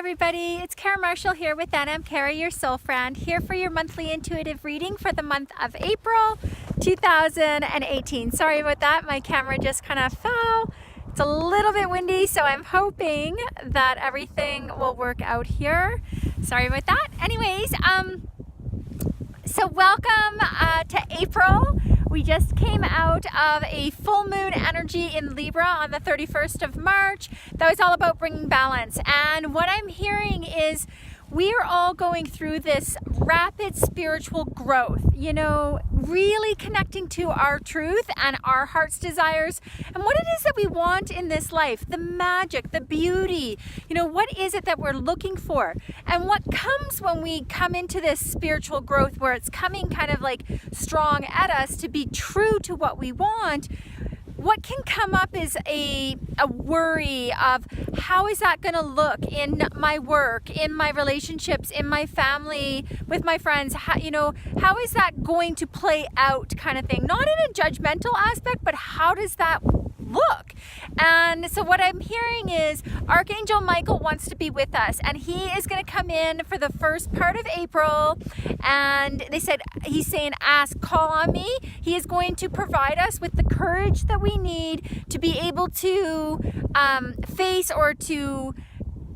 everybody, it's Cara Marshall here with Anam, Cara, your soul friend, here for your monthly intuitive reading for the month of April 2018. Sorry about that, my camera just kind of fell. It's a little bit windy, so I'm hoping that everything will work out here. Sorry about that. Anyways, so welcome to April. We just came out of a full moon energy in Libra on the 31st of March. That was all about bringing balance. And what I'm hearing is we are all going through this rapid spiritual growth, you know, really connecting to our truth and our heart's desires and what it is that we want in this life, the magic, the beauty, you know, what is it that we're looking for? And what comes when we come into this spiritual growth where it's coming kind of like strong at us to be true to what we want. What can come up is a worry of how is that going to look in my work, in my relationships, in my family, with my friends, how is that going to play out kind of thing? Not in a judgmental aspect, but how does that look? And so what I'm hearing is Archangel Micheal wants to be with us, and he is going to come in for the first part of April, and he's saying ask, call on me. He is going to provide us with the courage that we need to be able to face or to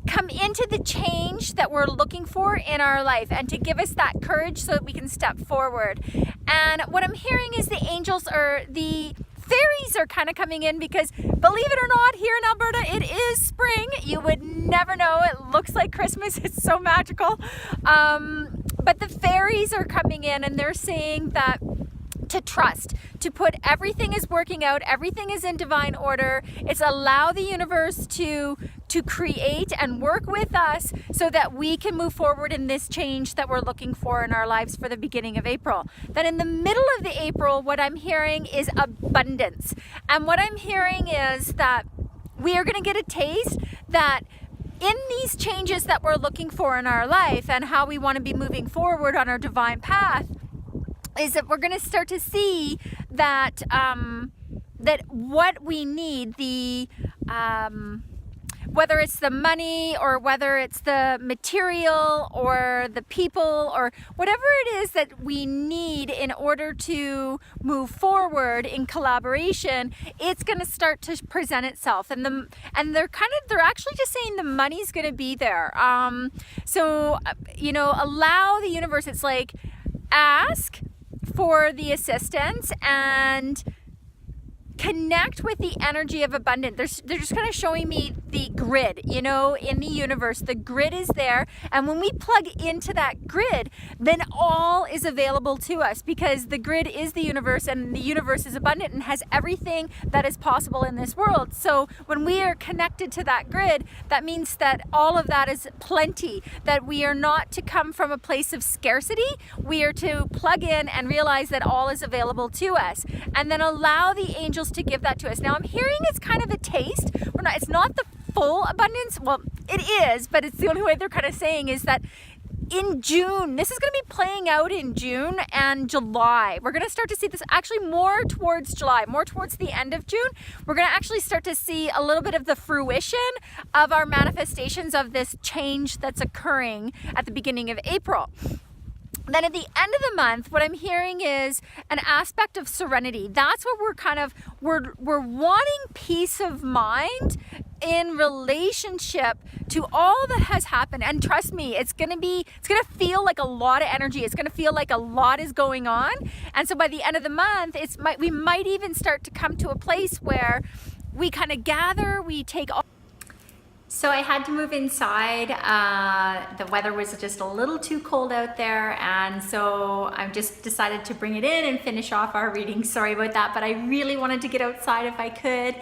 come into the change that we're looking for in our life, and to give us that courage so that we can step forward. And what I'm hearing is the angels or the fairies are kind of coming in because, believe it or not, here in Alberta it is spring. You would never know. It looks like Christmas. It's so magical. But the fairies are coming in and they're saying that to trust, to put everything is working out, everything is in divine order. It's allow the universe to create and work with us so that we can move forward in this change that we're looking for in our lives for the beginning of April. Then in the middle of the April, what I'm hearing is abundance. And what I'm hearing is that we are going to get a taste that in these changes that we're looking for in our life and how we want to be moving forward on our divine path, is that we're going to start to see that that what we need, the whether it's the money or whether it's the material or the people or whatever it is that we need in order to move forward in collaboration, it's going to start to present itself. And they're actually just saying the money's going to be there. So you know, allow the universe. It's like ask for the assistance and connect with the energy of abundance. They're just kind of showing me the grid, you know, in the universe. The grid is there, and when we plug into that grid, then all is available to us because the grid is the universe, and the universe is abundant and has everything that is possible in this world. So when we are connected to that grid, that means that all of that is plenty, that we are not to come from a place of scarcity. We are to plug in and realize that all is available to us, and then allow the angels to give that to us. Now I'm hearing it's kind of a taste. It's not the full abundance. Well, it is, but it's the only way they're kind of saying is that in June, this is going to be playing out in June and July. We're going to start to see this actually more towards July, more towards the end of June. We're going to actually start to see a little bit of the fruition of our manifestations of this change that's occurring at the beginning of April. Then at the end of the month, what I'm hearing is an aspect of serenity. That's what we're wanting peace of mind in relationship to all that has happened. And trust me, it's gonna feel like a lot of energy. It's gonna feel like a lot is going on. And so by the end of the month, we might even start to come to a place where we kind of gather, we take all. So I had to move inside. The weather was just a little too cold out there, and so I just decided to bring it in and finish off our reading. Sorry about that, but I really wanted to get outside if I could.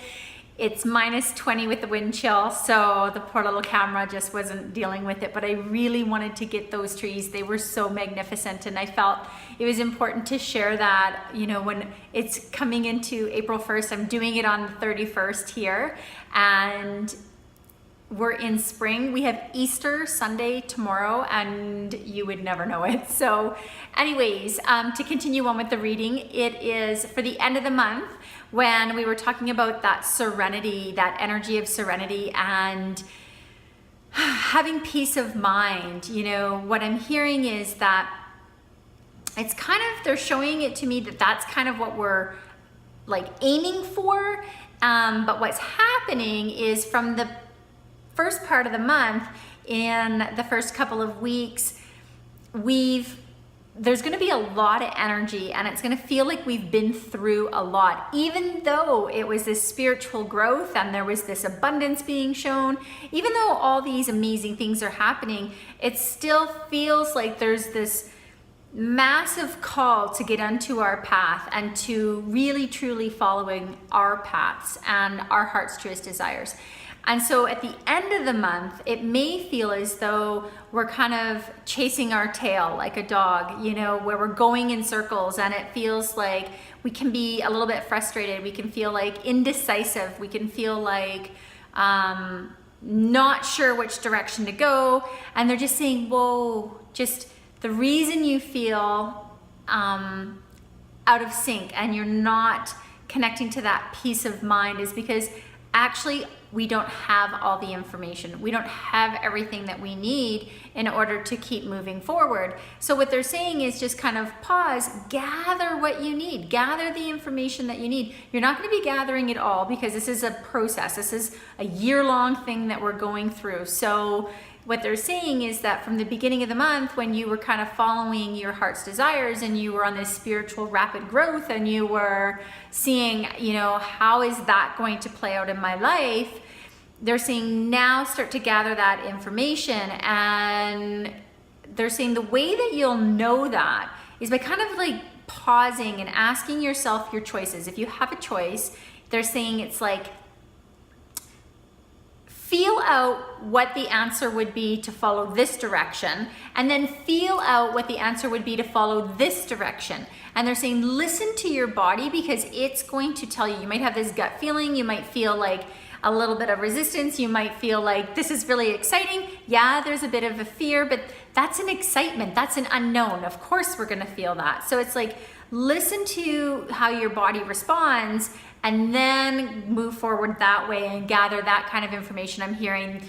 It's -20 with the wind chill, so the poor little camera just wasn't dealing with it, but I really wanted to get those trees. They were so magnificent, and I felt it was important to share that, you know, when it's coming into April 1st. I'm doing it on the 31st here, and we're in spring. We have Easter Sunday tomorrow, and you would never know it. So anyways, to continue on with the reading, it is for the end of the month when we were talking about that serenity, that energy of serenity, and having peace of mind. You know, what I'm hearing is that it's kind of, they're showing it to me that that's kind of what we're like aiming for. But what's happening is from the first part of the month, in the first couple of weeks, there's going to be a lot of energy, and it's going to feel like we've been through a lot, even though it was this spiritual growth and there was this abundance being shown. Even though all these amazing things are happening, it still feels like there's this massive call to get onto our path and to really truly following our paths and our heart's truest desires. And so at the end of the month, it may feel as though we're kind of chasing our tail like a dog, you know, where we're going in circles, and it feels like we can be a little bit frustrated. We can feel like indecisive. We can feel like not sure which direction to go. And they're just saying, whoa, just the reason you feel out of sync and you're not connecting to that peace of mind is because actually we don't have all the information. We don't have everything that we need in order to keep moving forward. So what they're saying is just kind of pause, gather what you need, gather the information that you need. You're not going to be gathering it all because this is a process. This is a year-long thing that we're going through. So what they're saying is that from the beginning of the month, when you were kind of following your heart's desires and you were on this spiritual rapid growth and you were seeing, you know, how is that going to play out in my life? They're saying now start to gather that information, and they're saying the way that you'll know that is by kind of like pausing and asking yourself your choices. If you have a choice, they're saying it's like, feel out what the answer would be to follow this direction, and then feel out what the answer would be to follow this direction. And they're saying, listen to your body, because it's going to tell you. You might have this gut feeling. You might feel like a little bit of resistance. You might feel like this is really exciting. Yeah, there's a bit of a fear, but that's an excitement. That's an unknown. Of course we're gonna feel that. So it's like, listen to how your body responds and then move forward that way and gather that kind of information. I'm hearing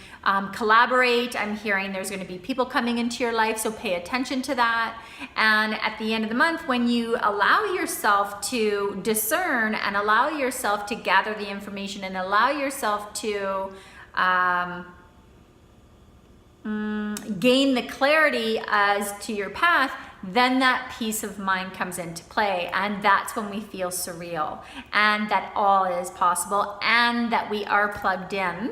collaborate. I'm hearing there's going to be people coming into your life, so pay attention to that. And at the end of the month, when you allow yourself to discern and allow yourself to gather the information and allow yourself to gain the clarity as to your path, then that peace of mind comes into play, and that's when we feel surreal and that all is possible and that we are plugged in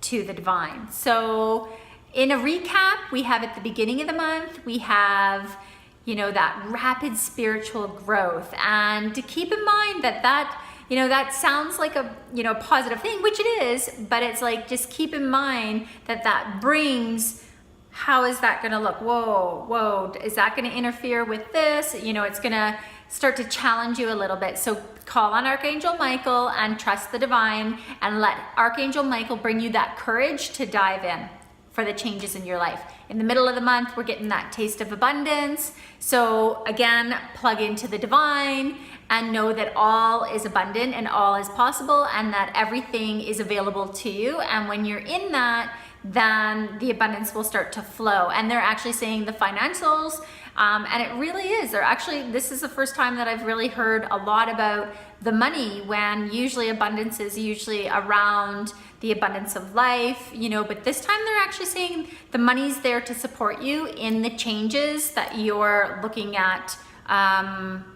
to the divine. So in a recap, we have at the beginning of the month, we have, you know, that rapid spiritual growth, and to keep in mind that you know, that sounds like a, you know, positive thing, which it is, but it's like, just keep in mind that brings, how is that gonna look? Whoa, is that gonna interfere with this? You know, it's gonna start to challenge you a little bit. So call on Archangel Michael and trust the divine, and let Archangel Michael bring you that courage to dive in for the changes in your life. In the middle of the month, we're getting that taste of abundance. So again, plug into the divine and know that all is abundant and all is possible, and that everything is available to you. And when you're in that, then the abundance will start to flow. And they're actually saying the financials, and it really is. They're actually, this is the first time that I've really heard a lot about the money, when usually abundance is usually around the abundance of life, you know, but this time they're actually saying the money's there to support you in the changes that you're looking at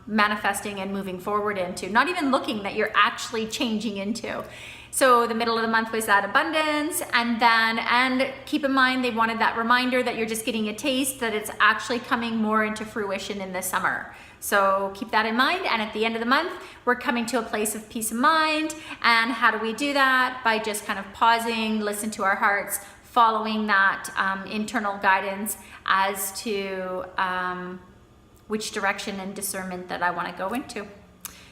manifesting and moving forward into. Not even looking, that you're actually changing into. So the middle of the month was that abundance, and keep in mind, they wanted that reminder that you're just getting a taste, that it's actually coming more into fruition in the summer. So keep that in mind. And at the end of the month, we're coming to a place of peace of mind. And how do we do that? By just kind of pausing, listen to our hearts, following that internal guidance as to which direction and discernment that I want to go into.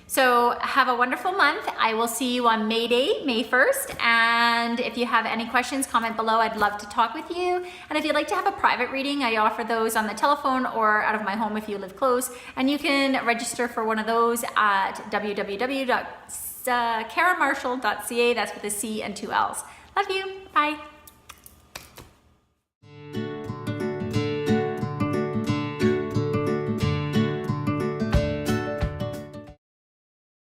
So have a wonderful month. I will see you on May Day, May 1st. And if you have any questions, comment below. I'd love to talk with you. And if you'd like to have a private reading, I offer those on the telephone or out of my home if you live close. And you can register for one of those at www.caramarshall.ca. That's with a C and 2 L's. Love you. Bye.